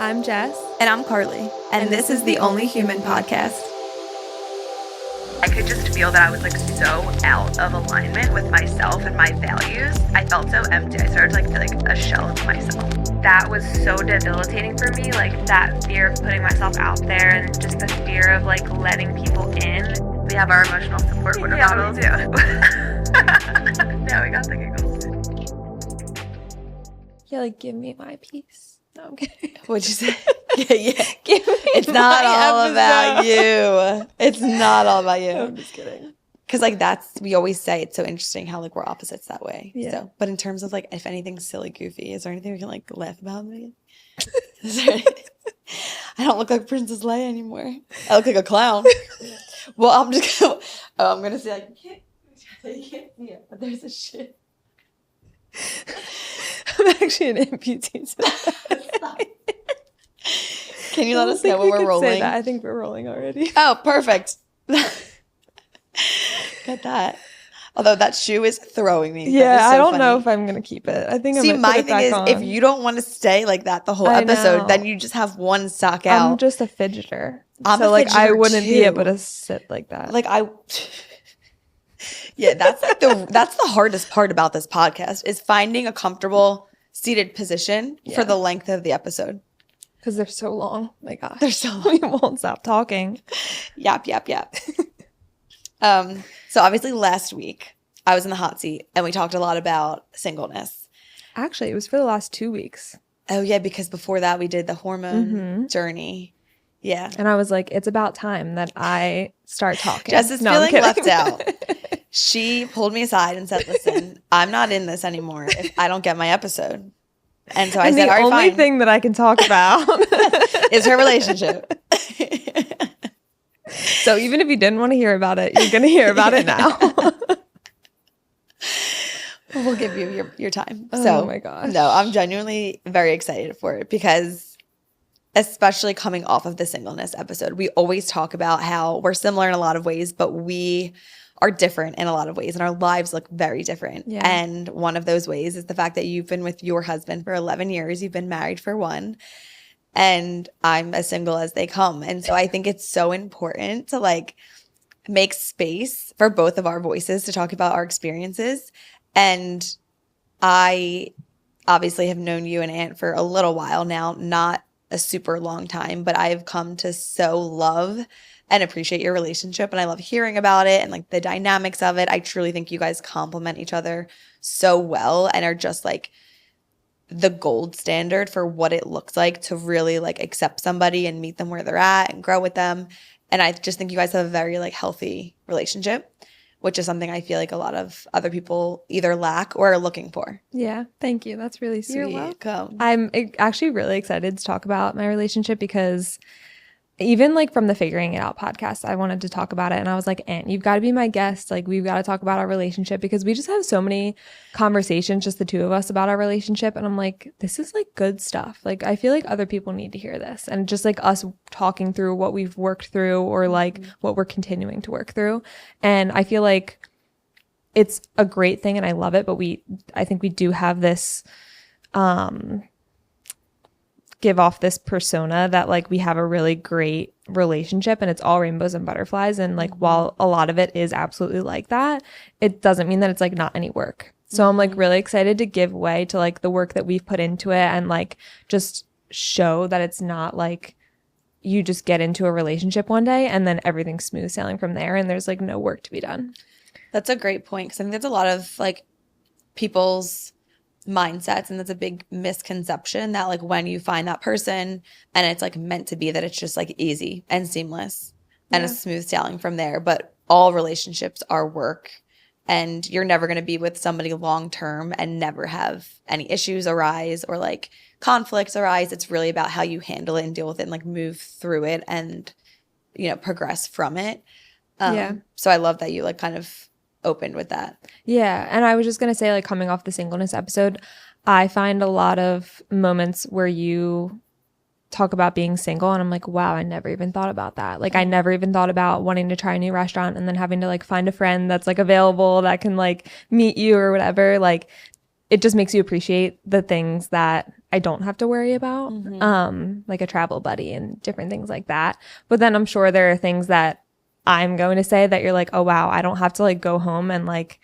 I'm Jess. And I'm Karli. And this is the Only Human podcast. I could just feel that I was like so out of alignment with myself and my values. I felt so empty. I started to feel like a shell of myself. That was so debilitating for me, like that fear of putting myself out there and just the fear of like letting people in. We have our emotional support water bottles. Yeah, we do. Now we got the giggles. Yeah, like give me my piece. No, I'm kidding. What'd you say? Yeah. Give me It's not all episode. about you. It's not all about you. I'm just kidding. Because like we always say it's so interesting how like we're opposites that way. Yeah. So, but in terms of like if anything's silly, goofy, is there anything we can like laugh about? Maybe? I don't look like Princess Leia anymore. I look like a clown. Well, I'm gonna say like you can't see it, but there's a shit. I'm actually an amputee. Can you let us know when we're rolling? I think we're rolling already. Oh, perfect. Got that. Although that shoe is throwing me. Yeah, so I don't funny. know if I'm gonna keep it. I think See, I'm gonna my put it thing back is, on. if you don't want to stay like that the whole I episode, know. then you just have one sock out. I'm just a fidgeter. I'm so a like I fidgeter, wouldn't be too. able to sit like that. Like yeah, that's like that's the hardest part about this podcast is finding a comfortable seated position for the length of the episode. Because they're so long. My gosh. They're so long. We won't stop talking. Yap. So obviously last week I was in the hot seat and we talked a lot about singleness. Actually, it was for the last 2 weeks. Oh yeah, because before that we did the hormone journey. Yeah. And I was like, it's about time that I start talking. Jess is No, I'm feeling kidding. left out. She pulled me aside and said, listen, I'm not in this anymore if I don't get my episode. And so I said, the all right, only fine. thing that I can talk about Is her relationship. So even if you didn't want to hear about it, you're going to hear about it now. We'll give you your time. Oh So, my gosh. No, I'm genuinely very excited for it because especially coming off of the singleness episode, we always talk about how we're similar in a lot of ways, but we are different in a lot of ways and our lives look very different. Yeah. And one of those ways is the fact that you've been with your husband for 11 years. You've been married for 1. And I'm as single as they come. And so I think it's so important to like make space for both of our voices to talk about our experiences. And I obviously have known you and Ant for a little while now, not a super long time, but I've come to so love and appreciate your relationship. And I love hearing about it and like the dynamics of it. I truly think you guys complement each other so well and are just like the gold standard for what it looks like to really like accept somebody and meet them where they're at and grow with them. And I just think you guys have a very like healthy relationship, which is something I feel like a lot of other people either lack or are looking for. Yeah, thank you. That's really sweet. You're welcome. I'm actually really excited to talk about my relationship because even like from the Figuring It Out podcast, I wanted to talk about it. And I was like, Aunt, you've got to be my guest. Like, we've got to talk about our relationship because we just have so many conversations, just the two of us, about our relationship. And I'm like, this is like good stuff. Like, I feel like other people need to hear this. And just like us talking through what we've worked through or like what we're continuing to work through. And I feel like it's a great thing and I love it. But I think we do have this, give off this persona that like we have a really great relationship and it's all rainbows and butterflies. And like while a lot of it is absolutely like that, it doesn't mean that it's like not any work. So I'm like really excited to give way to like the work that we've put into it and like just show that it's not like you just get into a relationship one day and then everything's smooth sailing from there and there's like no work to be done. That's a great point because I think that's a lot of like people's mindsets and that's a big misconception that like when you find that person and it's like meant to be that it's just like easy and seamless and a smooth sailing from there. But all relationships are work and you're never going to be with somebody long term and never have any issues arise or like conflicts arise. It's really about how you handle it and deal with it and like move through it and you know progress from it. So I love that you like kind of opened with that. Yeah. And I was just going to say, like, coming off the singleness episode, I find a lot of moments where you talk about being single and I'm like, wow, I never even thought about that. Like, I never even thought about wanting to try a new restaurant and then having to like find a friend that's like available that can like meet you or whatever. Like, it just makes you appreciate the things that I don't have to worry about, like a travel buddy and different things like that. But then I'm sure there are things that I'm going to say that you're like, oh, wow, I don't have to like go home and like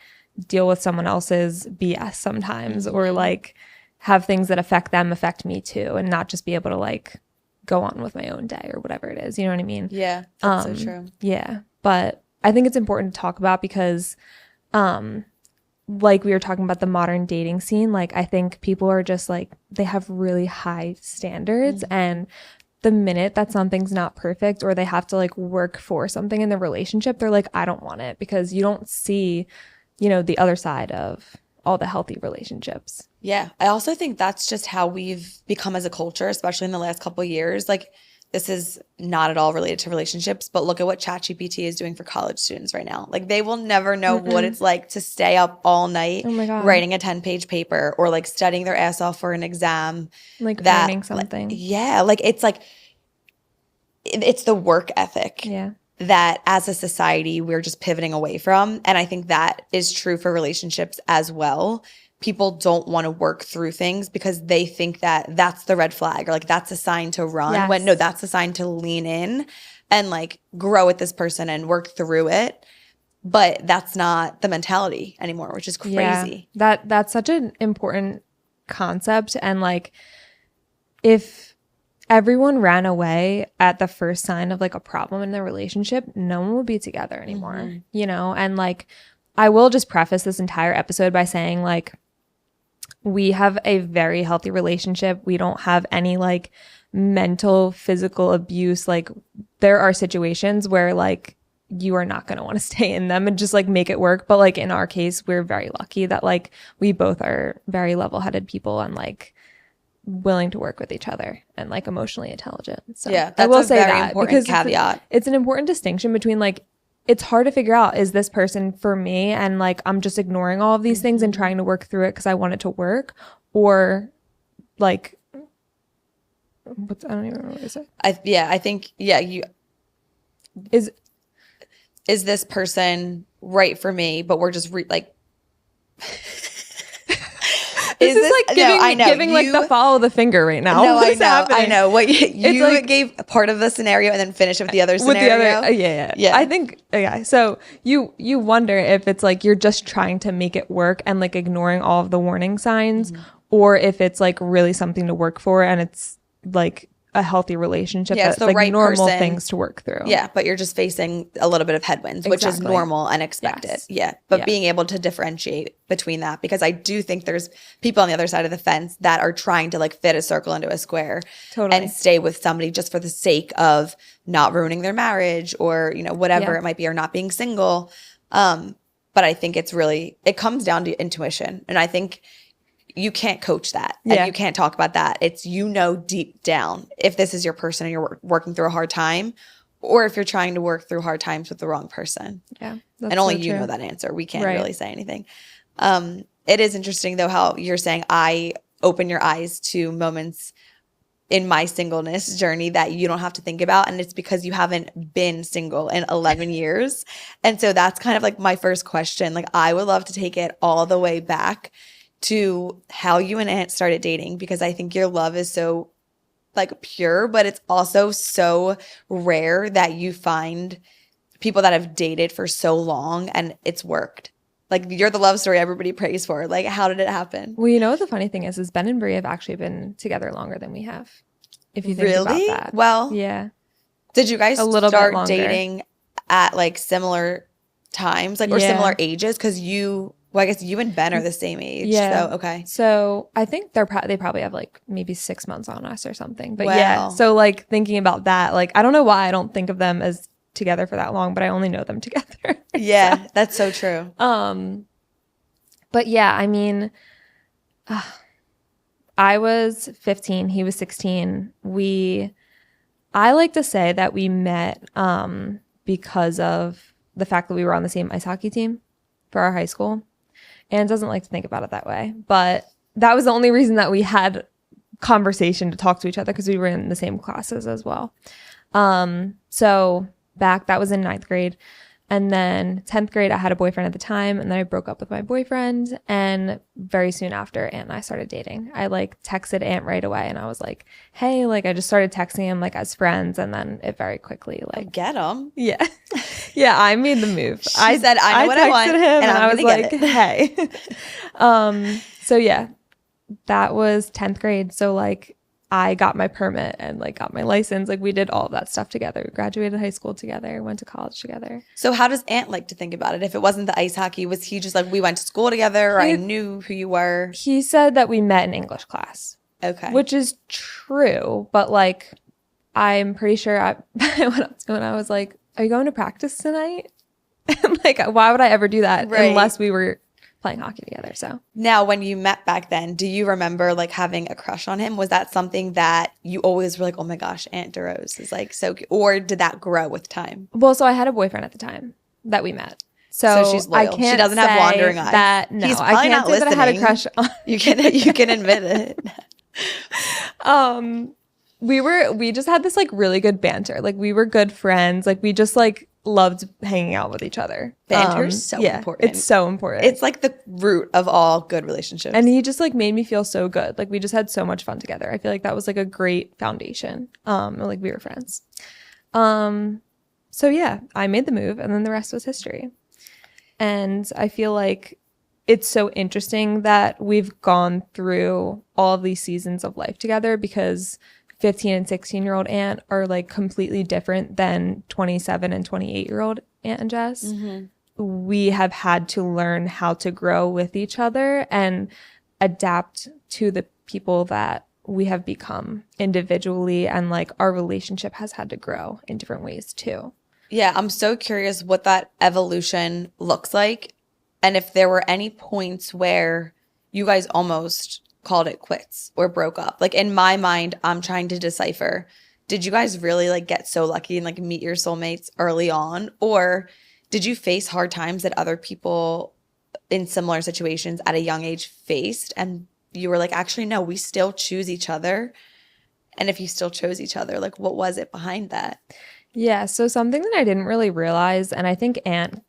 deal with someone else's BS sometimes, or like have things that affect me too, and not just be able to like go on with my own day or whatever it is. You know what I mean? Yeah, that's so true. Yeah. But I think it's important to talk about because, like we were talking about the modern dating scene, like I think people are just like, they have really high standards, and the minute that something's not perfect or they have to like work for something in the relationship, they're like, I don't want it, because you don't see, you know, the other side of all the healthy relationships. Yeah. I also think that's just how we've become as a culture, especially in the last couple of years. Like, this is not at all related to relationships, but look at what ChatGPT is doing for college students right now. Like, they will never know what it's like to stay up all night writing a 10-page paper, or like studying their ass off for an exam. Like learning something. Like it's like, it's the work ethic. Yeah. That as a society, we're just pivoting away from. And I think that is true for relationships as well. People don't want to work through things because they think that that's the red flag, or like that's a sign to run, when no, that's a sign to lean in and like grow with this person and work through it. But that's not the mentality anymore, which is crazy. Yeah. That's such an important concept. And like, if everyone ran away at the first sign of like a problem in their relationship, no one would be together anymore, you know? And like, I will just preface this entire episode by saying like, we have a very healthy relationship. We don't have any like mental, physical abuse. Like, there are situations where like you are not going to want to stay in them and just like make it work. But like in our case, we're very lucky that like we both are very level-headed people and like willing to work with each other and like emotionally intelligent. So yeah, that's I will a say very that important caveat. It's an important distinction between like, it's hard to figure out, is this person for me? And like, I'm just ignoring all of these things and trying to work through it because I want it to work, or like, I don't even know what to say. I think is this person right for me? But we're just like. This is like giving like the follow the finger right now. No, I know. What you like, gave part of the scenario and then finish with the other scenario. With the other, yeah. I think, so you wonder if it's like you're just trying to make it work and like ignoring all of the warning signs, or if it's like really something to work for and it's like a healthy relationship that's the like right normal person. Things to work through. Yeah, but you're just facing a little bit of headwinds, which is normal and expected. Yes. Yeah, but being able to differentiate between that, because I do think there's people on the other side of the fence that are trying to like fit a circle into a square and stay with somebody just for the sake of not ruining their marriage, or, you know, whatever it might be, or not being single. But I think it comes down to intuition. And I think you can't coach that, and you can't talk about that. It's, you know, deep down if this is your person and you're working through a hard time, or if you're trying to work through hard times with the wrong person. Yeah. And only you know that answer. We can't really say anything. It is interesting though how you're saying I open your eyes to moments in my singleness journey that you don't have to think about, and it's because you haven't been single in 11 years. And so that's kind of like my first question. Like, I would love to take it all the way back to how you and Ant started dating, because I think your love is so like pure, but it's also so rare that you find people that have dated for so long and it's worked. Like, you're the love story everybody prays for. Like, how did it happen? Well, you know what the funny thing is Ben and Brie have actually been together longer than we have. If you think about that. Well, yeah. Did you guys start dating at like similar times, like, or similar ages? Because I guess you and Ben are the same age. Yeah. So, okay. So I think they probably have like maybe 6 months on us or something. But yeah. So like thinking about that, like, I don't know why I don't think of them as together for that long, but I only know them together. Yeah, so, that's so true. But yeah, I mean, I was 15, he was 16. I like to say that we met because of the fact that we were on the same ice hockey team for our high school. And doesn't like to think about it that way. But that was the only reason that we had conversation to talk to each other, because we were in the same classes as well. So that was in 9th grade. And then 10th grade, I had a boyfriend at the time, and then I broke up with my boyfriend. And very soon after, Ant and I started dating. I like texted Ant right away, and I was like, hey, like I just started texting him like as friends, and then it very quickly like Get him. yeah. Yeah, I made the move. She said, I know what I want, texted him and I was like, hey. So yeah, that was 10th grade. So like I got my permit and like got my license. Like we did all of that stuff together. We graduated high school together, went to college together. So how does Ant like to think about it? If it wasn't the ice hockey, was he just like, we went to school together, or I knew who you were? He said that we met in English class. Okay. Which is true, but like I'm pretty sure I went up to him and I was like, are you going to practice tonight? Like, why would I ever do that unless we were playing hockey together? So now, when you met back then, do you remember like having a crush on him? Was that something that you always were like, oh my gosh, Aunt DeRose is like so cute? Or did that grow with time? Well, so I had a boyfriend at the time that we met. So she's loyal. I can't She doesn't have wandering eyes. That, no, He's I probably can't not say that I had a crush on. You can admit it. We just had this like really good banter. Like we were good friends. Like we just like loved hanging out with each other. Banter's so important. It's so important. It's like the root of all good relationships. And he just like made me feel so good. Like we just had so much fun together. I feel like that was like a great foundation. Like we were friends. So yeah, I made the move and then the rest was history. And I feel like it's so interesting that we've gone through all of these seasons of life together, because 15 and 16-year-old Ant are like completely different than 27 and 28-year-old Ant and Jess. Mm-hmm. We have had to learn how to grow with each other and adapt to the people that we have become individually, and like our relationship has had to grow in different ways too. Yeah, I'm so curious what that evolution looks like, and if there were any points where you guys almost called it quits or broke up. Like in my mind, I'm trying to decipher, did you guys really like get so lucky and like meet your soulmates early on? Or did you face hard times that other people in similar situations at a young age faced, and you were like, actually, no, we still choose each other? And if you still chose each other, like what was it behind that? Yeah, so something that I didn't really realize, and I think Ant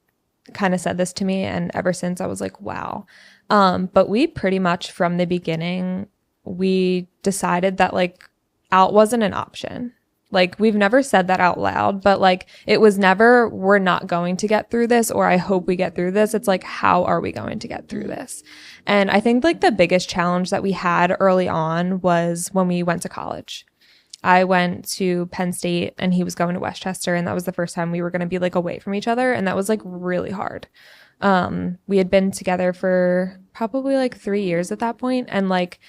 kind of said this to me, and ever since I was like, wow. But we pretty much from the beginning, we decided that like out wasn't an option. Like we've never said that out loud, but like it was never, we're not going to get through this, or I hope we get through this. It's like, how are we going to get through this? And I think like the biggest challenge that we had early on was when we went to college. I went to Penn State and he was going to Westchester, and that was the first time we were going to be like away from each other, and that was like really hard. We had been together for probably like 3 years at that point, and like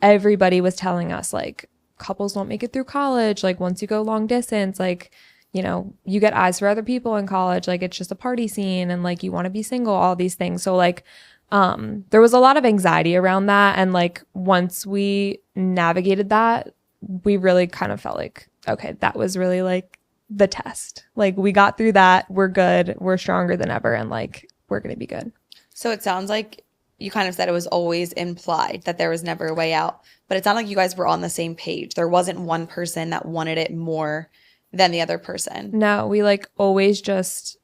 everybody was telling us like couples don't make it through college. Like once you go long distance, like, you know, you get eyes for other people in college. Like it's just a party scene, and like you want to be single, all these things. So like there was a lot of anxiety around that, and like once we navigated that, we really kind of felt like, okay, that was really like the test. Like we got through that. We're good. We're stronger than ever. And like, we're going to be good. So it sounds like you kind of said it was always implied that there was never a way out, but it sounded like you guys were on the same page. There wasn't one person that wanted it more than the other person. No, we like always just,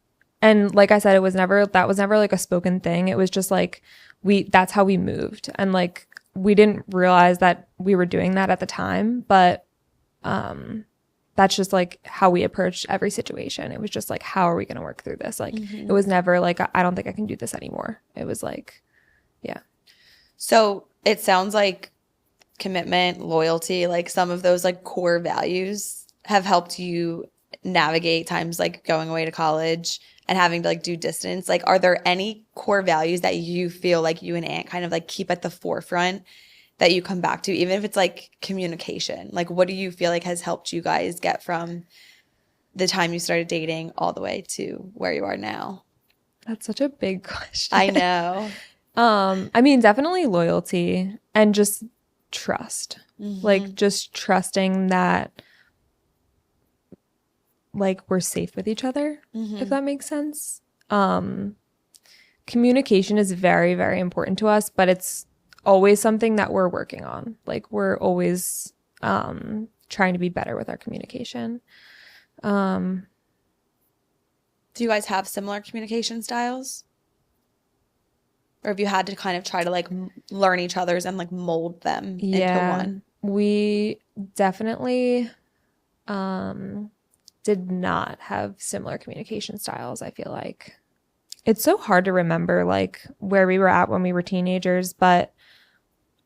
and like I said, that was never like a spoken thing. It was just like, that's how we moved. And like, we didn't realize that we were doing that at the time, but that's just like how we approached every situation. It was just like, how are we going to work through this? Like It was never like, I don't think I can do this anymore. It was like, yeah. So it sounds like commitment, loyalty, like some of those like core values have helped you navigate times like going away to college and having to like do distance. Like, are there any core values that you feel like you and Ant kind of like keep at the forefront that you come back to, even if it's like communication? Like, what do you feel like has helped you guys get from the time you started dating all the way to where you are now? That's such a big question. I know. I mean, definitely loyalty and just trust. Mm-hmm. Like just trusting that like we're safe with each other, if that makes sense. Communication is very, very important to us, but it's always something that we're working on. Like we're always trying to be better with our communication. Do you guys have similar communication styles? Or have you had to kind of try to like learn each other's and like mold them into one? We definitely did not have similar communication styles, I feel like. It's so hard to remember like where we were at when we were teenagers, but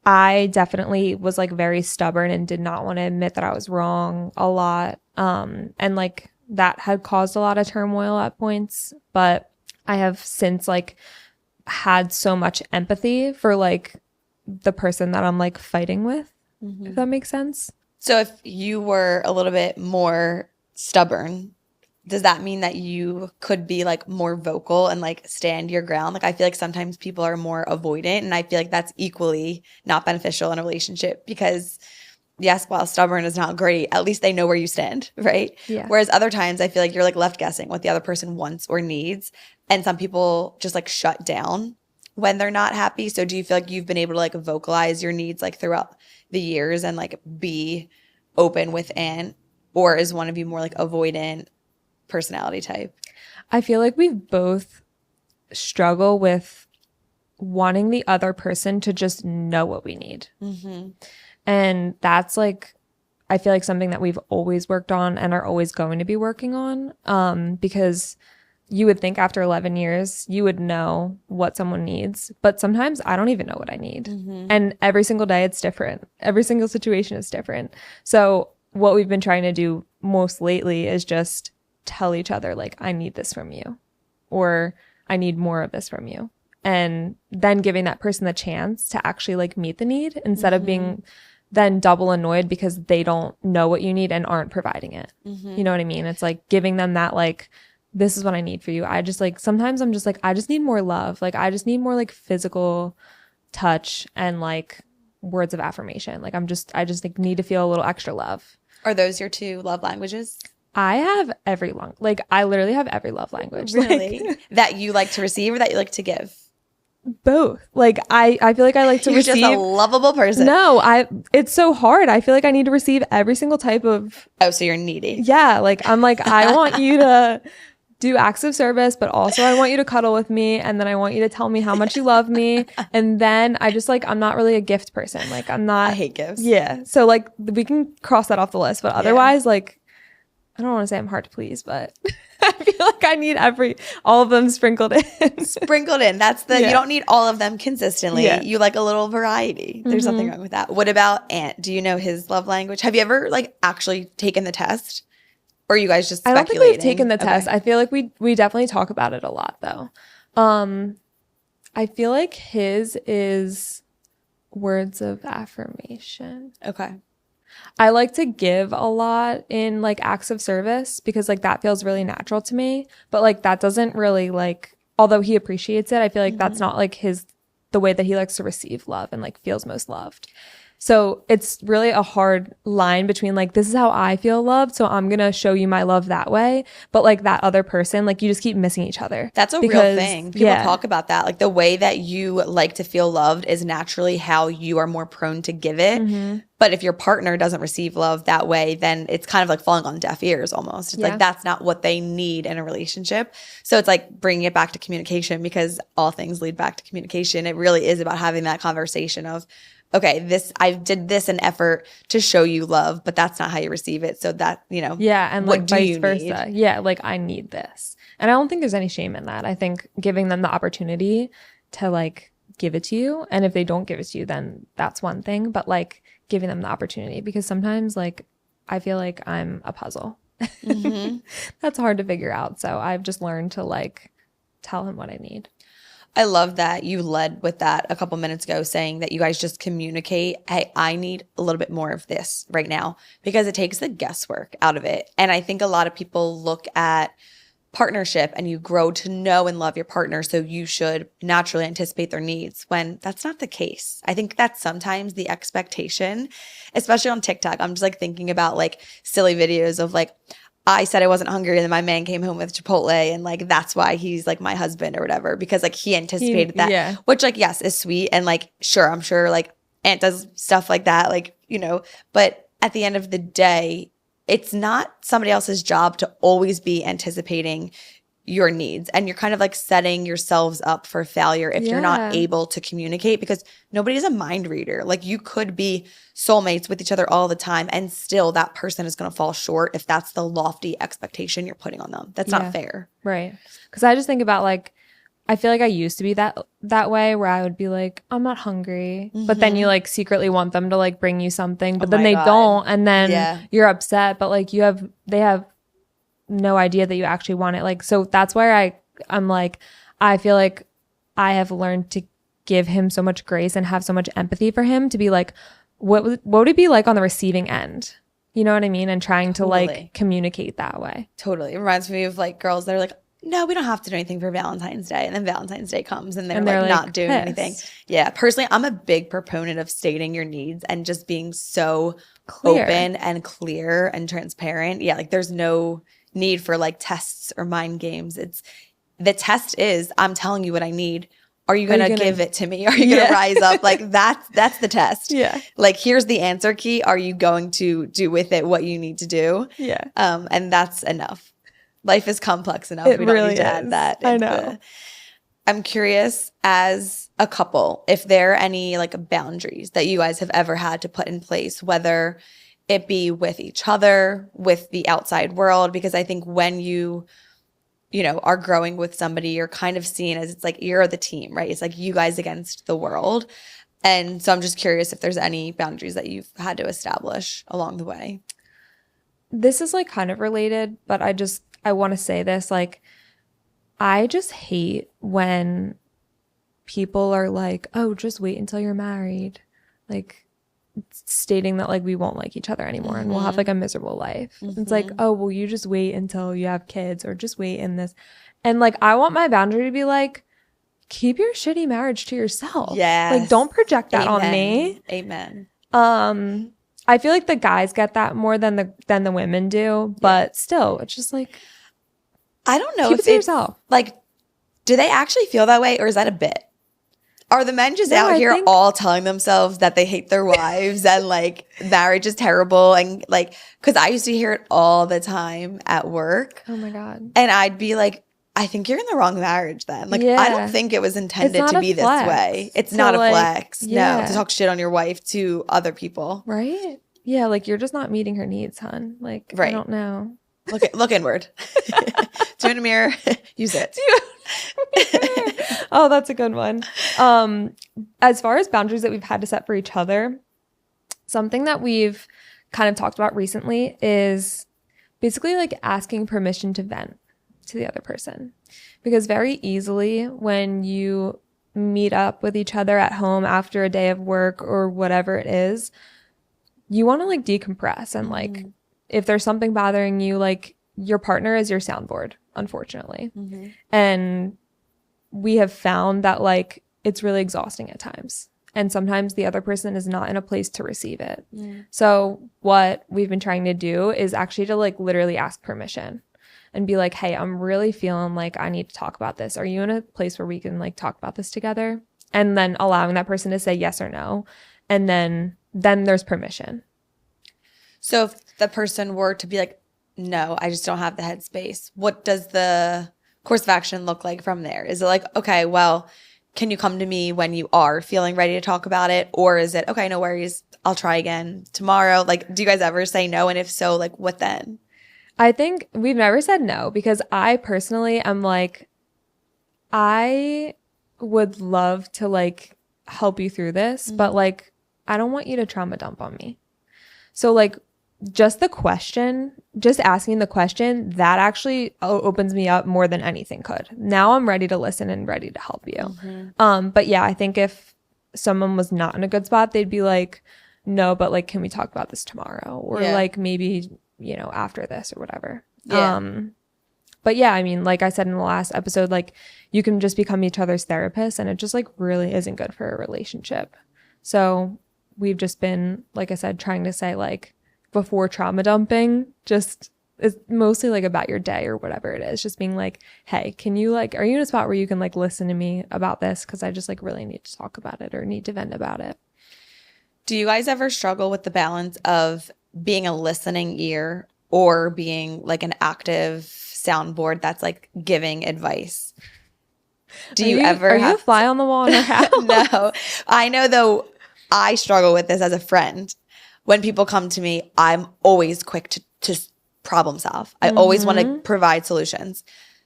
I definitely was like very stubborn and did not want to admit that I was wrong a lot. And like that had caused a lot of turmoil at points, but I have since like had so much empathy for like the person that I'm like fighting with, if that makes sense. So if you were a little bit more stubborn, does that mean that you could be like more vocal and like stand your ground? Like I feel like sometimes people are more avoidant, and I feel like that's equally not beneficial in a relationship because yes, while stubborn is not great, at least they know where you stand, right? Yeah. Whereas other times I feel like you're like left guessing what the other person wants or needs. And some people just like shut down when they're not happy. So do you feel like you've been able to like vocalize your needs like throughout the years and like be open within? Or is one of you more like avoidant personality type? I feel like we both struggle with wanting the other person to just know what we need. And that's like, I feel like something that we've always worked on and are always going to be working on, because you would think after 11 years, you would know what someone needs. But sometimes I don't even know what I need. And every single day it's different. Every single situation is different. So what we've been trying to do most lately is just tell each other, like, I need this from you, or I need more of this from you. And then giving that person the chance to actually like meet the need instead of being then double annoyed because they don't know what you need and aren't providing it. You know what I mean? It's like giving them that like, this is what I need for you. I just like, sometimes I'm just like, I just need more love. Like, I just need more like physical touch and like words of affirmation. Like, I just like need to feel a little extra love. Are those your two love languages? I have I literally have every love language. Really? Like, that you like to receive or that you like to give? both. Like, I feel like I like to You're receive. just a lovable person. No, it's so hard. I feel like I need to receive every single type of. Oh, so you're needy. Yeah. Like, I'm like, I want you to do acts of service, but also I want you to cuddle with me. And then I want you to tell me how much you love me. And then I just like, I'm not really a gift person. Like, I'm not. I hate gifts. Yeah. So like we can cross that off the list, but otherwise, like, I don't want to say I'm hard to please, but I feel like I need all of them sprinkled in. Sprinkled in. That's the, you don't need all of them consistently. Yeah. You like a little variety. There's nothing wrong with that. What about Ant? Do you know his love language? Have you ever like actually taken the test? Or are you guys just speculating? I don't think we've taken the test. I feel like we definitely talk about it a lot though. I feel like his is words of affirmation. Okay. I like to give a lot in like acts of service because like that feels really natural to me. But like that doesn't really like, although he appreciates it, I feel like that's not like the way that he likes to receive love and like feels most loved. So it's really a hard line between like, this is how I feel loved, so I'm going to show you my love that way. But like that other person, like you just keep missing each other. That's a real thing. People talk about that. Like the way that you like to feel loved is naturally how you are more prone to give it. But if your partner doesn't receive love that way, then it's kind of like falling on deaf ears almost. It's like that's not what they need in a relationship. So it's like bringing it back to communication, because all things lead back to communication. It really is about having that conversation of, okay, I did this in effort to show you love, but that's not how you receive it. So that, yeah, and like vice versa. Need? Yeah, like I need this. And I don't think there's any shame in that. I think giving them the opportunity to like give it to you. And if they don't give it to you, then that's one thing. But like giving them the opportunity, because sometimes like I feel like I'm a puzzle. That's hard to figure out. So I've just learned to like tell him what I need. I love that you led with that a couple minutes ago, saying that you guys just communicate, hey, I need a little bit more of this right now, because it takes the guesswork out of it. And I think a lot of people look at partnership and you grow to know and love your partner, so you should naturally anticipate their needs, when that's not the case. I think that's sometimes the expectation, especially on TikTok. I'm just like thinking about like silly videos of like, I said I wasn't hungry and then my man came home with Chipotle, and like that's why he's like my husband or whatever, because like he anticipated that, which like yes is sweet, and like sure, I'm sure like Ant does stuff like that, like but at the end of the day, it's not somebody else's job to always be anticipating your needs, and you're kind of like setting yourselves up for failure if you're not able to communicate, because nobody's a mind reader. Like, you could be soulmates with each other all the time and still that person is going to fall short if that's the lofty expectation you're putting on them. That's not fair. Right. Because I just think about like, I feel like I used to be that way, where I would be like, I'm not hungry. But then you like secretly want them to like bring you something, but then they don't. And then you're upset, but like they have no idea that you actually want it. Like, so that's where I'm like, I feel like I have learned to give him so much grace and have so much empathy for him to be like, what would it be like on the receiving end? You know what I mean? And trying to like communicate that way. Totally. It reminds me of like girls that are like, no, we don't have to do anything for Valentine's Day. And then Valentine's Day comes and they're like not doing anything. Yeah. Personally, I'm a big proponent of stating your needs and just being so open and clear and transparent. Yeah. Like, there's no need for like tests or mind games. The test is, I'm telling you what I need. Are you gonna give it to me? Are you gonna rise up? Like, that's the test. Yeah. Like, here's the answer key. Are you going to do with it what you need to do? Yeah. And that's enough. Life is complex enough. We don't need to add that. I know. I'm curious, as a couple, if there are any like boundaries that you guys have ever had to put in place, whether it be with each other, with the outside world, because I think when you are growing with somebody, you're kind of seen as, it's like, you're the team, right? It's like you guys against the world. And so I'm just curious if there's any boundaries that you've had to establish along the way. This is like kind of related, but I want to say this, like, I just hate when people are like, oh, just wait until you're married. Like, stating that like we won't like each other anymore and we'll have like a miserable life. It's like, oh, well, you just wait until you have kids, or just wait in this. And like, I want my boundary to be like, keep your shitty marriage to yourself. Yeah. Like, don't project that on me. Amen. I feel like the guys get that more than the women do, but still, it's just like, I don't know if it's yourself. Like, do they actually feel that way, or is that a bit? Are the men just out here all telling themselves that they hate their wives and like marriage is terrible? And like, because I used to hear it all the time at work. Oh my God. And I'd be like, I think you're in the wrong marriage then. Like, I don't think it was intended to be this way. It's not a flex. No, to talk shit on your wife to other people. Right? Yeah, like, you're just not meeting her needs, hon. Like, I don't know. Look inward. Do it in a mirror. Use it. Oh, that's a good one. As far as boundaries that we've had to set for each other, something that we've kind of talked about recently is basically like asking permission to vent to the other person. Because very easily when you meet up with each other at home after a day of work or whatever it is, you want to like decompress and like, if there's something bothering you, like, your partner is your soundboard, unfortunately. And we have found that like it's really exhausting at times. And sometimes the other person is not in a place to receive it. So what we've been trying to do is actually to like literally ask permission and be like, hey, I'm really feeling like I need to talk about this. Are you in a place where we can like talk about this together? And then allowing that person to say yes or no. And then there's permission. So if the person were to be like, no, I just don't have the headspace, what does the course of action look like from there? Is it like, okay, well, can you come to me when you are feeling ready to talk about it? Or is it, okay, no worries, I'll try again tomorrow? Like, do you guys ever say no? And if so, like, what then? I think we've never said no, because I personally am like, I would love to like help you through this, but like, I don't want you to trauma dump on me. So like, just asking the question, that actually opens me up more than anything could. Now I'm ready to listen and ready to help you. But yeah, I think if someone was not in a good spot, they'd be like, no, but like, can we talk about this tomorrow? Or like, maybe, after this or whatever. But yeah, I mean, like I said in the last episode, like, you can just become each other's therapist, and it just like really isn't good for a relationship. So we've just been, like I said, trying to say like, before trauma dumping, just it's mostly like about your day or whatever it is, just being like, hey, can you like, are you in a spot where you can like listen to me about this, because I just like really need to talk about it or need to vent about it. Do you guys ever struggle with the balance of being a listening ear or being like an active soundboard that's like giving advice. Do you ever are have you a fly on the wall in our house? No. I know though I struggle with this as a friend. When people come to me, I'm always quick to problem solve. I always want to provide solutions.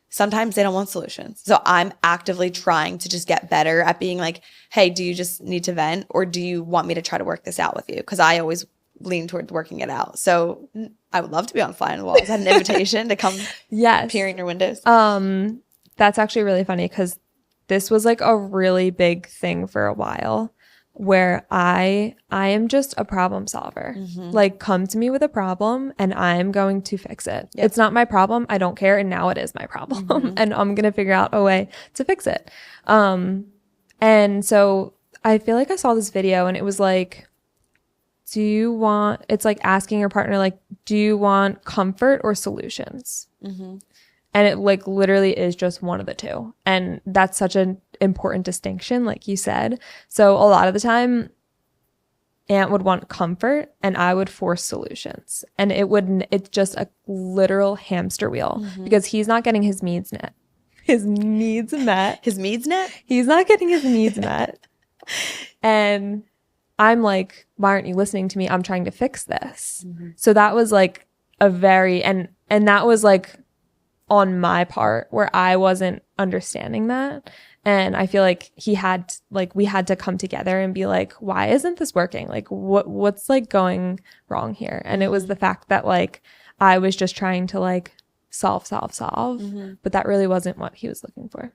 Sometimes they don't want solutions. So I'm actively trying to just get better at being like, hey, do you just need to vent or do you want me to try to work this out with you? Because I always lean towards working it out. So I would love to be on Fly on the Wall. Is that an invitation to come peer in your windows? That's actually really funny because this was like a really big thing for a while where I am just a problem solver. Like come to me with a problem and I'm going to fix it. Yep. It's not my problem. I don't care. And now it is my problem. And I'm going to figure out a way to fix it. And so I feel like I saw this video and it was like, it's like asking your partner, like, do you want comfort or solutions? And it like literally is just one of the two. And that's such an important distinction, like you said. So a lot of the time, Aunt would want comfort and I would force solutions. And it's just a literal hamster wheel because he's not getting his needs met. His needs met. His needs met? He's not getting his needs met. And I'm like, why aren't you listening to me? I'm trying to fix this. So that was like a very, and that was like on my part where I wasn't understanding that. And I feel like we had to come together and be like, why isn't this working? Like what's like going wrong here? And it was the fact that like, I was just trying to like solve, but that really wasn't what he was looking for.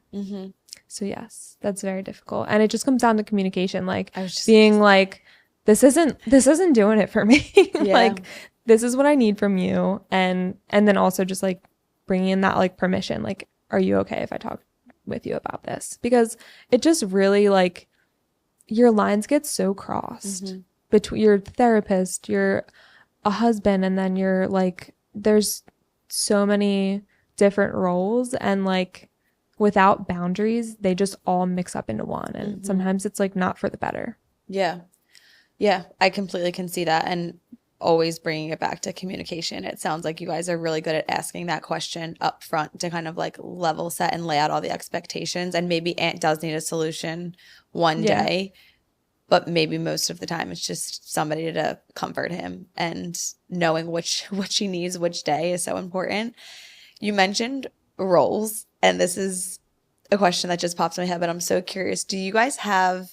So yes, that's very difficult. And it just comes down to communication. Like being like, this isn't doing it for me. Like, this is what I need from you. And then also just like bringing in that like permission, like, are you okay if I talk with you about this? Because it just really like your lines get so crossed between your therapist, you're a husband, and then you're like, there's so many different roles and like without boundaries, they just all mix up into one. And sometimes it's like not for the better. Yeah. Yeah. I completely can see that. And always bringing it back to communication. It sounds like you guys are really good at asking that question up front to kind of like level set and lay out all the expectations. And maybe Aunt does need a solution one day, but maybe most of the time it's just somebody to comfort him, and knowing what she needs which day is so important. You mentioned roles, and this is a question that just pops in my head, but I'm so curious. Do you guys have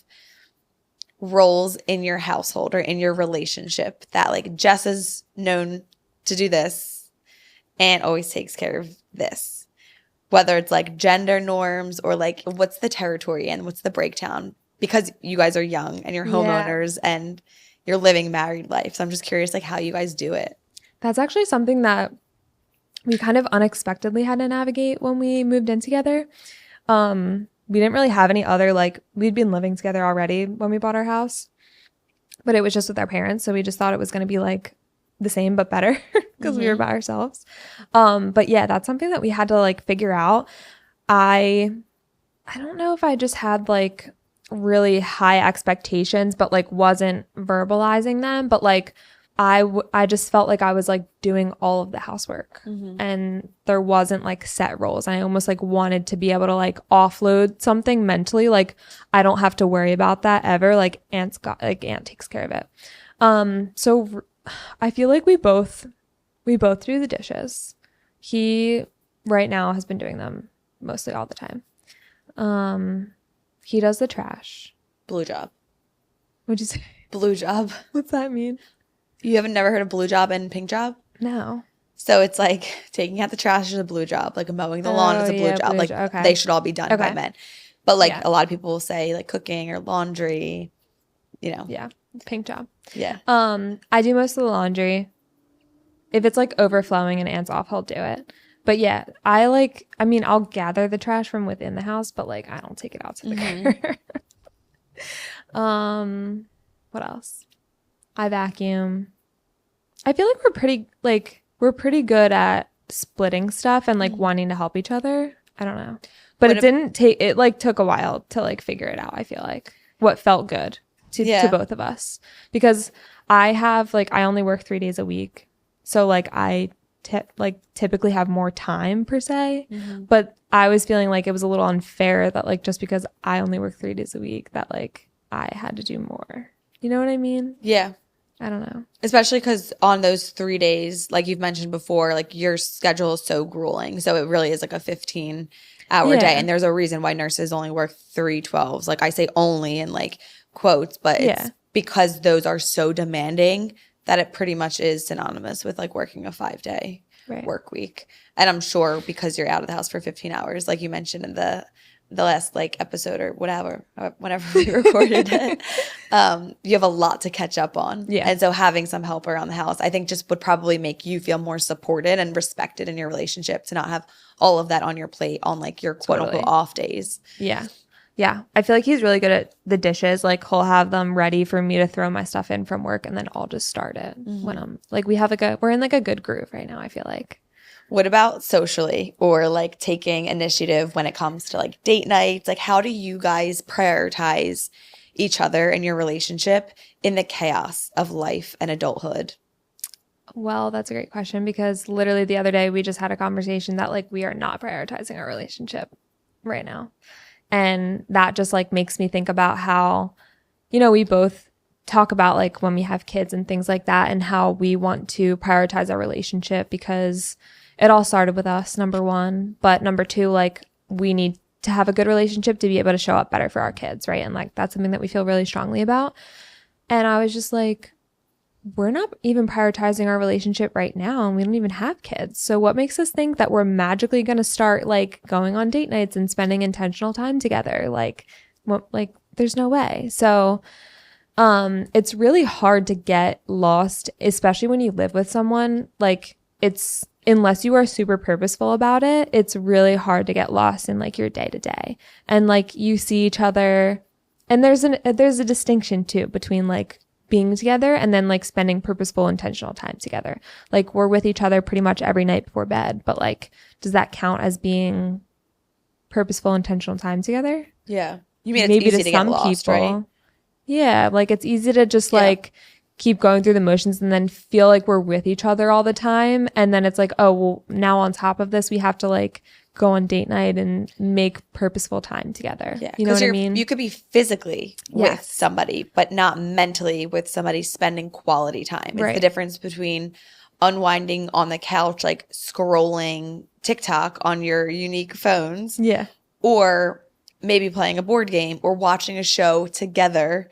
roles in your household or in your relationship that like Jess is known to do this, Aunt always takes care of this? Whether it's like gender norms or like what's the territory and what's the breakdown? Because you guys are young and you're homeowners and you're living married life. So I'm just curious like how you guys do it. That's actually something that we kind of unexpectedly had to navigate when we moved in together. We didn't really have any other, like, we'd been living together already when we bought our house, but it was just with our parents. So we just thought it was going to be like the same, but better because we were by ourselves. But yeah, that's something that we had to like figure out. I don't know if I just had like really high expectations, but like wasn't verbalizing them. But like I just felt like I was like doing all of the housework and there wasn't like set roles. I almost like wanted to be able to like offload something mentally. Like I don't have to worry about that ever. Like Aunt takes care of it. So I feel like we both do the dishes. He right now has been doing them mostly all the time. He does the trash. Blue job. What'd you say? Blue job. What's that mean? You haven't never heard of blue job and pink job? No. So it's like taking out the trash is a blue job, like mowing the lawn is a blue job. Like they should all be done by men. But like a lot of people will say like cooking or laundry, you know. Yeah. Pink job. Yeah. I do most of the laundry. If it's like overflowing and Aunt's off, I'll do it. But yeah, I'll gather the trash from within the house, but like I don't take it out to the curb. What else? I vacuum. I feel like we're pretty good at splitting stuff and like wanting to help each other. I don't know. But it took a while to like figure it out, I feel like. What felt good to both of us. Because I only work 3 days a week. So like I typically have more time per se. But I was feeling like it was a little unfair that like just because I only work 3 days a week that like I had to do more. You know what I mean? Yeah. I don't know. Especially because on those 3 days, like you've mentioned before, like your schedule is so grueling. So it really is like a 15-hour day. And there's a reason why nurses only work 3 12s. Like I say only in like quotes, but it's because those are so demanding that it pretty much is synonymous with like working a 5-day work week. And I'm sure because you're out of the house for 15 hours, like you mentioned in the last like episode or whatever, whenever we recorded it, you have a lot to catch up on. Yeah. And so having some help around the house, I think just would probably make you feel more supported and respected in your relationship to not have all of that on your plate on like your quote unquote off days. Yeah. Yeah. I feel like he's really good at the dishes. Like he'll have them ready for me to throw my stuff in from work and then I'll just start it when I'm like, we're in like a good groove right now, I feel like. What about socially or like taking initiative when it comes to like date nights? Like how do you guys prioritize each other in your relationship in the chaos of life and adulthood? Well, that's a great question because literally the other day we just had a conversation that like we are not prioritizing our relationship right now. And that just like makes me think about how, you know, we both talk about like when we have kids and things like that and how we want to prioritize our relationship because it all started with us, number one. But number two, like we need to have a good relationship to be able to show up better for our kids, right? And like that's something that we feel really strongly about. And I was just like, we're not even prioritizing our relationship right now and we don't even have kids. So what makes us think that we're magically going to start like going on date nights and spending intentional time together? Like there's no way. So it's really hard to get lost, especially when you live with someone. Like it's unless you are super purposeful about it, it's really hard to get lost in like your day to day. And like you see each other and there's a distinction too between like being together and then like spending purposeful intentional time together. Like we're with each other pretty much every night before bed, but like does that count as being purposeful intentional time together? Yeah. You mean it's maybe easy to to some get lost, people, right? Yeah, like it's easy to just like keep going through the motions and then feel like we're with each other all the time. And then it's like, oh, well, now on top of this, we have to like go on date night and make purposeful time together. Yeah, you know what I mean? You could be physically with somebody, but not mentally with somebody spending quality time. It's the difference between unwinding on the couch, like scrolling TikTok on your unique phones. Yeah. Or maybe playing a board game or watching a show together,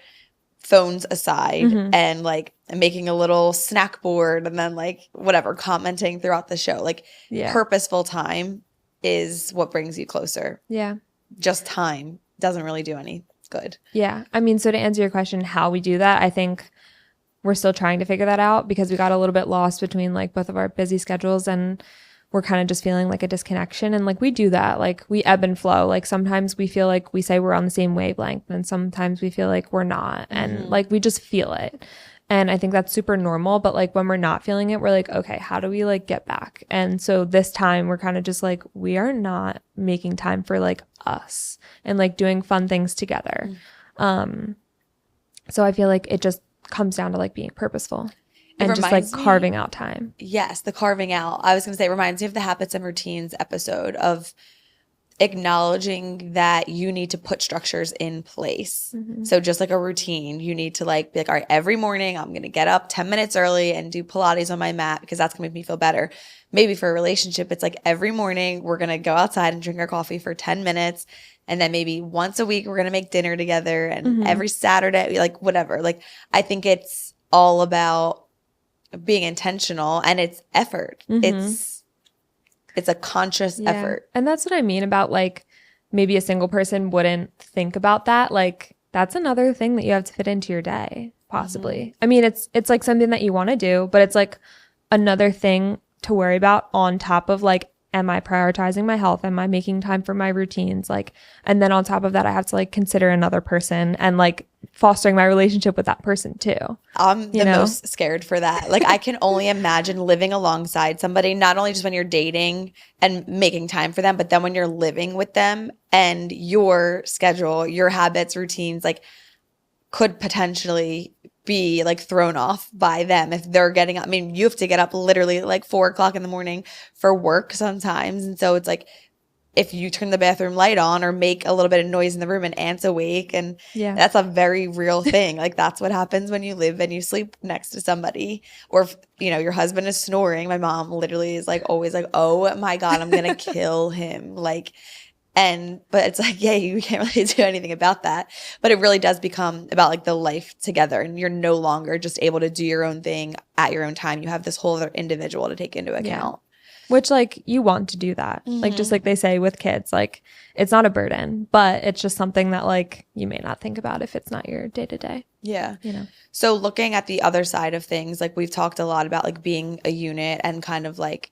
phones aside, and like making a little snack board and then like whatever, commenting throughout the show. Like purposeful time is what brings you closer. Yeah. Just time doesn't really do any good. Yeah. I mean, so to answer your question, how we do that, I think we're still trying to figure that out because we got a little bit lost between like both of our busy schedules and we're kind of just feeling like a disconnection. And like we do that, like we ebb and flow. Like sometimes we feel like we say we're on the same wavelength and sometimes we feel like we're not. And like we just feel it. And I think that's super normal. But like when we're not feeling it, we're like, okay, how do we like get back? And so this time we're kind of just like, we are not making time for like us and like doing fun things together. So I feel like it just comes down to like being purposeful and just like carving out time. Yes, the carving out. I was going to say, it reminds me of the Habits and Routines episode of acknowledging that you need to put structures in place. So just like a routine, you need to like be like, all right, every morning I'm going to get up 10 minutes early and do Pilates on my mat because that's going to make me feel better. Maybe for a relationship, it's like every morning we're going to go outside and drink our coffee for 10 minutes. And then maybe once a week we're going to make dinner together. And every Saturday, like whatever. Like I think it's all about being intentional and it's effort. It's a conscious effort. And that's what I mean about like maybe a single person wouldn't think about that. Like that's another thing that you have to fit into your day, possibly. I mean, it's like something that you want to do, but it's like another thing to worry about on top of like, am I prioritizing my health? Am I making time for my routines? Like, and then on top of that, I have to like consider another person and like fostering my relationship with that person too. I'm the most scared for that. Like I can only imagine living alongside somebody, not only just when you're dating and making time for them, but then when you're living with them and your schedule, your habits, routines, like could potentially be like thrown off by them if they're getting up. I mean, you have to get up literally like 4 o'clock in the morning for work sometimes. And so it's like, if you turn the bathroom light on or make a little bit of noise in the room and Aunt's awake, and that's a very real thing. Like that's what happens when you live and you sleep next to somebody, or if, your husband is snoring. My mom literally is like always like, oh my God, I'm gonna kill him. Like, but it's like, yeah, you can't really do anything about that. But it really does become about like the life together, and you're no longer just able to do your own thing at your own time. You have this whole other individual to take into account. Which, like, you want to do that. Like, just like they say with kids, like, it's not a burden, but it's just something that, like, you may not think about if it's not your day-to-day. Yeah. So looking at the other side of things, like, we've talked a lot about, like, being a unit and kind of, like,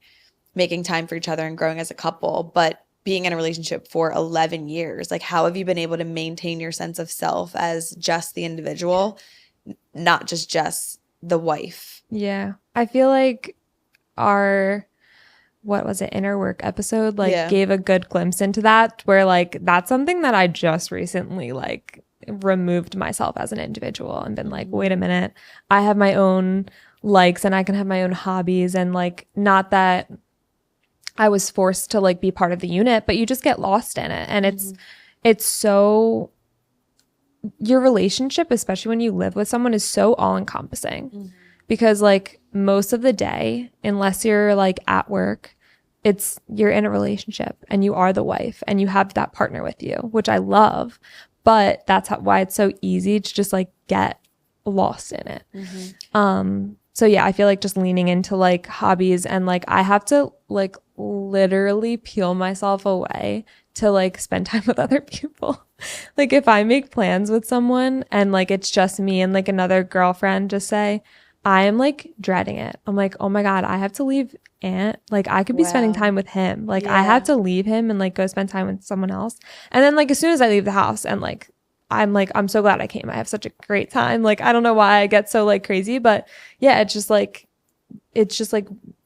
making time for each other and growing as a couple. But being in a relationship for 11 years, like, how have you been able to maintain your sense of self as just the individual, not just the wife? Yeah. I feel like our what was it, inner work episode, like gave a good glimpse into that, where like that's something that I just recently like removed myself as an individual and been like, wait a minute, I have my own likes and I can have my own hobbies, and like, not that I was forced to like be part of the unit, but you just get lost in it. And it's so, your relationship, especially when you live with someone, is so all encompassing. Because like most of the day, unless you're like at work, you're in a relationship and you are the wife and you have that partner with you, which I love. But that's why it's so easy to just like get lost in it. So yeah, I feel like just leaning into like hobbies, and like I have to like literally peel myself away to like spend time with other people. Like if I make plans with someone and like it's just me and like another girlfriend, just say, I am like dreading it. I'm like, oh my God, I have to leave Aunt. Like I could be spending time with him. Like I have to leave him and like go spend time with someone else. And then like as soon as I leave the house, and like I'm so glad I came. I have such a great time. Like I don't know why I get so like crazy, but yeah, it's just like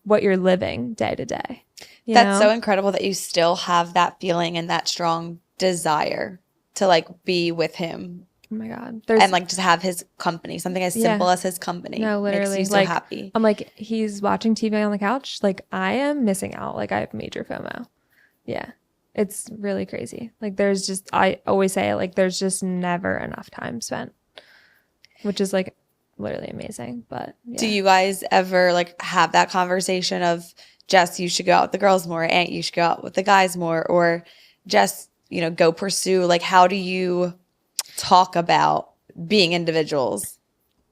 what you're living day to day. That's so incredible that you still have that feeling and that strong desire to like be with him. Oh my God. And like just have his company, something as simple as his company. No, literally. Makes you so happy. I'm like, he's watching TV on the couch. Like I am missing out. Like I have major FOMO. Yeah. It's really crazy. Like I always say it, like there's just never enough time spent, which is like literally amazing. But yeah. Do you guys ever like have that conversation of, Jess, you should go out with the girls more, Aunt, you should go out with the guys more, or just, go pursue, like how do you talk about being individuals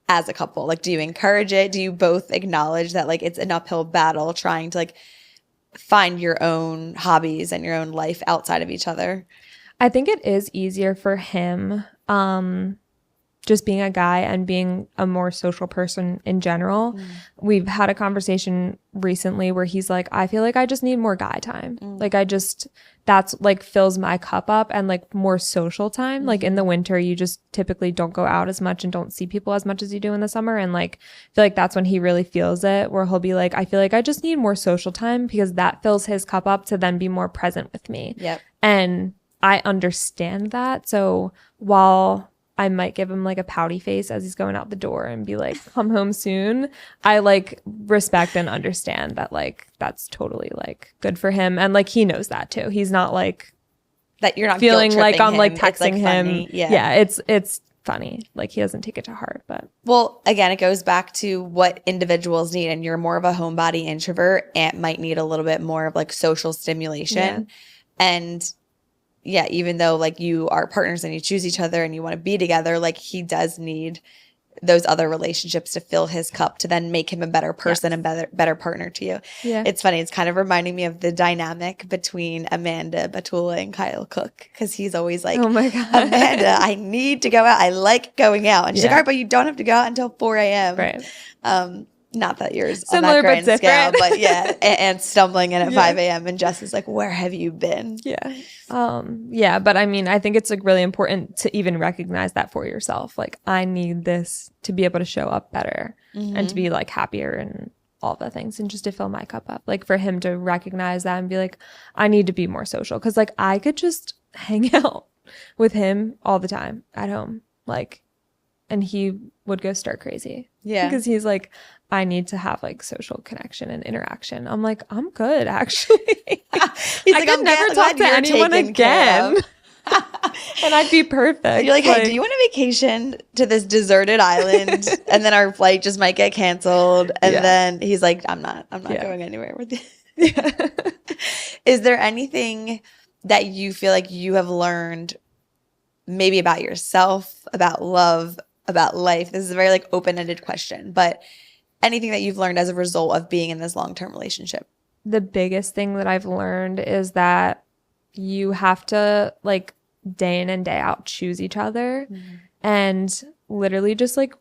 as a couple? Like, do you encourage it? Do you both acknowledge that like it's an uphill battle trying to like find your own hobbies and your own life outside of each other? I think it is easier for him, just being a guy and being a more social person in general. We've had a conversation recently where he's like, I feel like I just need more guy time. Like that's like fills my cup up, and like more social time. Like in the winter, you just typically don't go out as much and don't see people as much as you do in the summer. And like, I feel like that's when he really feels it, where he'll be like, I feel like I just need more social time, because that fills his cup up to then be more present with me. And I understand that. So while I might give him like a pouty face as he's going out the door and be like, come home soon, I like respect and understand that like that's totally like good for him. And like he knows that too. He's not like that you're not feeling like I'm him. like texting him. Funny. Yeah, it's funny. Like he doesn't take it to heart. But well, again, it goes back to what individuals need. And you're more of a homebody introvert. Aunt might need a little bit more of like social stimulation. And yeah, even though like you are partners and you choose each other and you want to be together, like he does need those other relationships to fill his cup to then make him a better person and better partner to you. It's funny. It's kind of reminding me of the dynamic between Amanda Batula and Kyle Cook, because he's always like, oh my God, Amanda, I need to go out. I like going out. And she's like, all right, but you don't have to go out until 4 a.m. Right. Not that yours similar, on that grand scale, but yeah, and stumbling in at 5 a.m. and Jess is like, where have you been? Yeah, but I mean, I think it's like really important to even recognize that for yourself. Like, I need this to be able to show up better and to be like happier and all the things, and just to fill my cup up. Like for him to recognize that and be like, I need to be more social, because like I could just hang out with him all the time at home, like. and he would go stir crazy. Yeah. Because he's like, I need to have like social connection and interaction. I'm like, I'm good, actually. He's like, could never talk to anyone again. And I'd be perfect. You're like, hey, do you want a vacation to this deserted island? And then our flight just might get canceled. And then he's like, I'm not going anywhere with you. Yeah. Is there anything that you feel like you have learned maybe about yourself, about love, about life? This is a very like open-ended question, but anything that you've learned as a result of being in this long-term relationship? The biggest thing that I've learned is that you have to like day in and day out choose each other and literally just like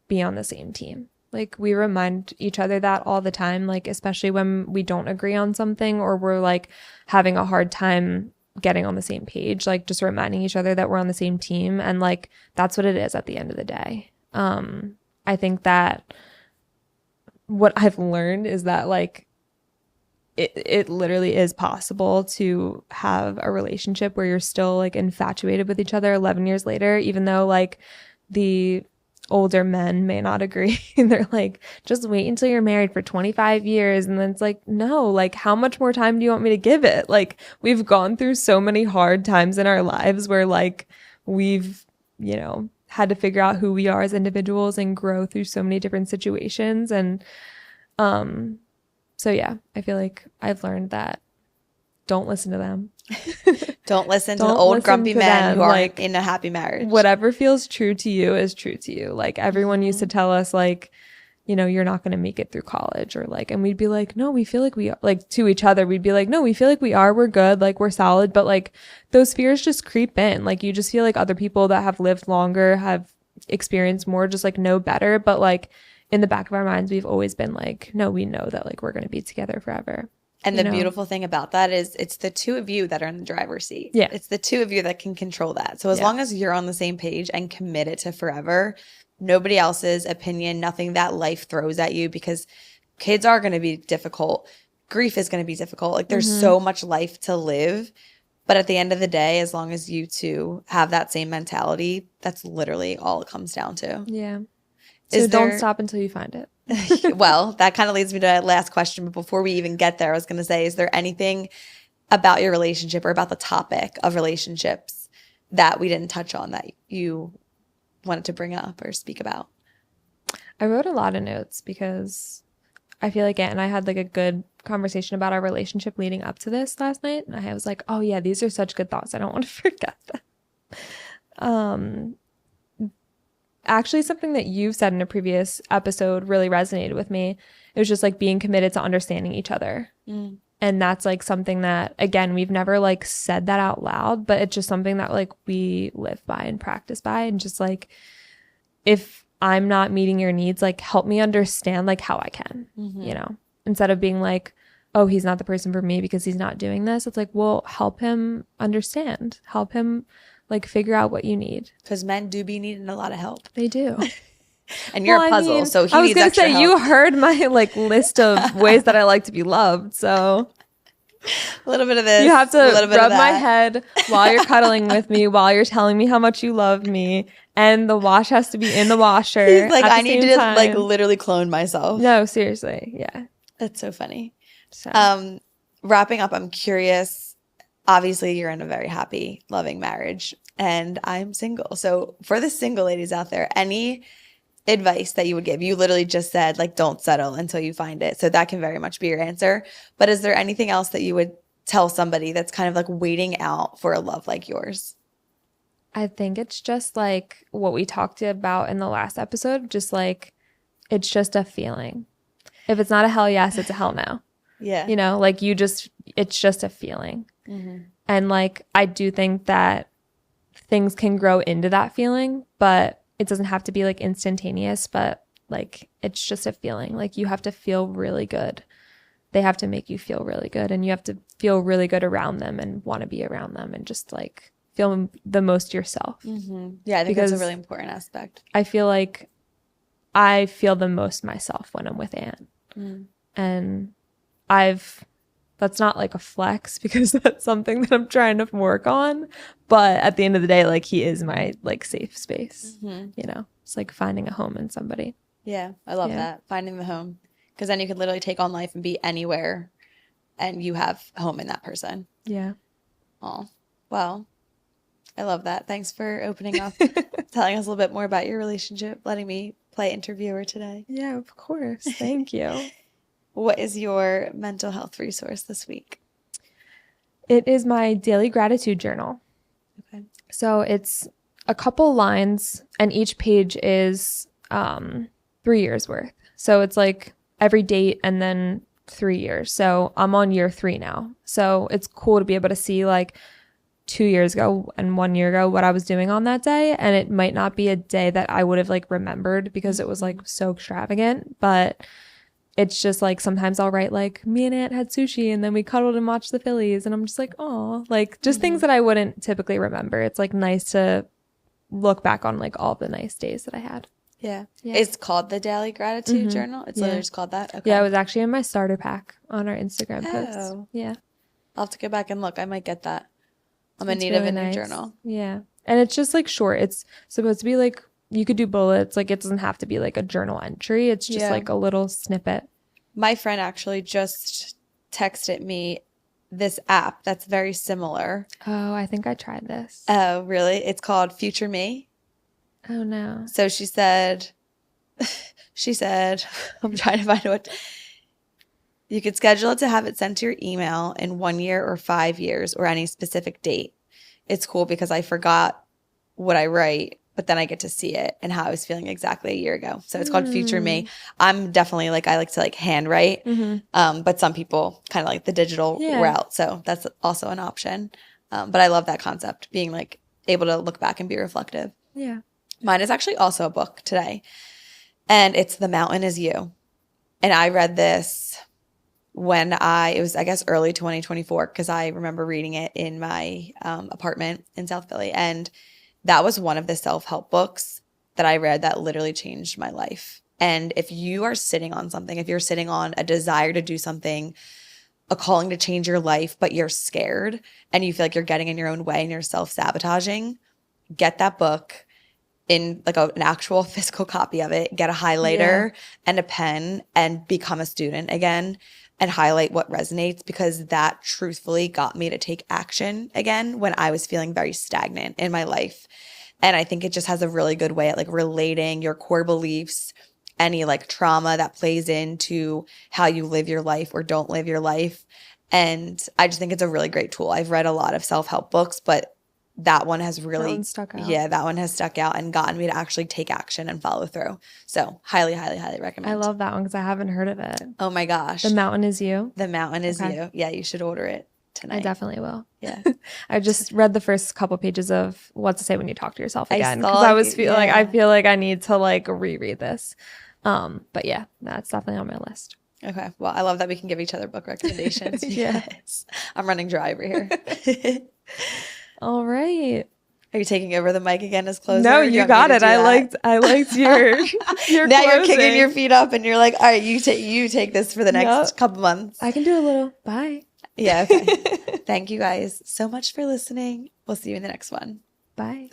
be on the same team. Like we remind each other that all the time, like especially when we don't agree on something or we're like having a hard time getting on the same page, like just reminding each other that we're on the same team. And like that's what it is at the end of the day. I think that what I've learned is that like it literally is possible to have a relationship where you're still like infatuated with each other 11 years later, even though like the older men may not agree. They're like, just wait until you're married for 25 years. And then it's like, no, like how much more time do you want me to give it? Like we've gone through so many hard times in our lives where like we've, you know, had to figure out who we are as individuals and grow through so many different situations. And so yeah, I feel like I've learned that don't listen to them. Don't listen to the old grumpy men who aren't in a happy marriage. Whatever feels true to you is true to you. Like everyone used to tell us like, you know, you're not going to make it through college or like, and we'd be like, no, we feel like we are, like to each other. We'd be like, no, we feel like we are, we're good. Like we're solid. But like those fears just creep in. Like you just feel like other people that have lived longer, have experienced more, just like know better. But like in the back of our minds, we've always been like, no, we know that like we're going to be together forever. And the beautiful thing about that is it's the two of you that are in the driver's seat. Yeah. It's the two of you that can control that. So as long as you're on the same page and committed to forever, nobody else's opinion, nothing that life throws at you, because kids are going to be difficult. Grief is going to be difficult. Like there's so much life to live. But at the end of the day, as long as you two have that same mentality, that's literally all it comes down to. Yeah. So don't stop until you find it. Well, that kind of leads me to that last question. But before we even get there, I was going to say, is there anything about your relationship or about the topic of relationships that we didn't touch on that you wanted to bring up or speak about? I wrote a lot of notes because I feel like I had like a good conversation about our relationship leading up to this last night. And I was like, oh yeah, these are such good thoughts. I don't want to forget them. Actually, something that you've said in a previous episode really resonated with me. It was just like being committed to understanding each other. And that's like something that, again, we've never like said that out loud, but it's just something that like we live by and practice by. And just like, if I'm not meeting your needs, like help me understand like how I can, you know, instead of being like, oh, he's not the person for me because he's not doing this. It's like, well, help him understand, help him like figure out what you need. Because men do be needing a lot of help. They do. And you're a puzzle, so he needs extra help. I was going to say, you heard my like list of ways that I like to be loved, so a little bit of this. You have to rub my head while you're cuddling with me, while you're telling me how much you love me, and the wash has to be in the washer. He's like, I need to just like literally clone myself. No, seriously, yeah. That's so funny. So. Wrapping up, I'm curious. Obviously, you're in a very happy, loving marriage, and I'm single. So for the single ladies out there, any advice that you would give? You literally just said, like, don't settle until you find it. So that can very much be your answer. But is there anything else that you would tell somebody that's kind of like waiting out for a love like yours? I think it's just like what we talked about in the last episode, just like it's just a feeling. If it's not a hell yes, it's a hell no. Yeah. You know, like it's just a feeling. And like, I do think that things can grow into that feeling, but it doesn't have to be like instantaneous, but like, it's just a feeling. Like you have to feel really good. They have to make you feel really good, and you have to feel really good around them and want to be around them and just like feel the most yourself. Yeah, I think that's a really important aspect. I feel like I feel the most myself when I'm with Anne. And I've that's not like a flex because that's something that I'm trying to work on. But at the end of the day, like he is my like safe space, you know, it's like finding a home in somebody. Yeah, I love that. Finding the home. Because then you can literally take on life and be anywhere and you have home in that person. Yeah. Oh, well, I love that. Thanks for opening up, telling us a little bit more about your relationship, letting me play interviewer today. Yeah, of course. Thank you. What is your mental health resource this week? It is my daily gratitude journal. Okay. So it's a couple lines and each page is 3 years worth. So it's like every date and then 3 years. So I'm on year 3 now. So it's cool to be able to see like 2 years ago and 1 year ago what I was doing on that day. And it might not be a day that I would have like remembered because it was like so extravagant, but it's just like sometimes I'll write like me and Aunt had sushi and then we cuddled and watched the Phillies and I'm just like, oh, like just things that I wouldn't typically remember. It's like nice to look back on like all the nice days that I had. Yeah. It's called the Daily Gratitude Journal. It's literally just called that. Okay. Yeah, it was actually in my starter pack on our Instagram post. Yeah. I'll have to go back and look. I might get that. I'm in need of a new journal. Yeah. And it's just like short. It's supposed to be like, you could do bullets. Like it doesn't have to be like a journal entry. It's just like a little snippet. My friend actually just texted me this app that's very similar. Oh, I think I tried this. Oh, really? It's called Future Me. Oh, no. So she said, I'm trying to find what. You could schedule it to have it sent to your email in 1 year or 5 years or any specific date. It's cool because I forgot what I write, but then I get to see it and how I was feeling exactly a year ago. So it's called Future Me. I'm definitely like, I like to like handwrite, but some people kind of like the digital route. So that's also an option. But I love that concept, being like able to look back and be reflective. Yeah. Mine is actually also a book today, and it's The Mountain Is You. And I read this when it was, I guess, early 2024, because I remember reading it in my apartment in South Philly. And that was one of the self-help books that I read that literally changed my life. And if you are sitting on something, if you're sitting on a desire to do something, a calling to change your life, but you're scared and you feel like you're getting in your own way and you're self-sabotaging, get that book in like an actual physical copy of it, get a highlighter and a pen and become a student again and highlight what resonates, because that truthfully got me to take action again when I was feeling very stagnant in my life. And I think it just has a really good way at like relating your core beliefs, any like trauma that plays into how you live your life or don't live your life. And I just think it's a really great tool. I've read a lot of self-help books, but that one has really stuck out. Yeah, that one has stuck out and gotten me to actually take action and follow through. So highly, highly, highly recommend. I love that one because I haven't heard of it. Oh my gosh. The Mountain Is You. The Mountain Is You. Yeah, you should order it tonight. I definitely will. Yeah. I just read the first couple pages of What to Say When You Talk to Yourself again, because I feel like I need to like reread this. But yeah, that's definitely on my list. Okay. Well, I love that we can give each other book recommendations. Yes. I'm running dry over here. All right. Are you taking over the mic again as closer? No, you got it. I liked your now closing. You're kicking your feet up and you're like, all right, you take this for the next couple months. I can do a little bye. Yeah. Okay. Thank you guys so much for listening. We'll see you in the next one. Bye.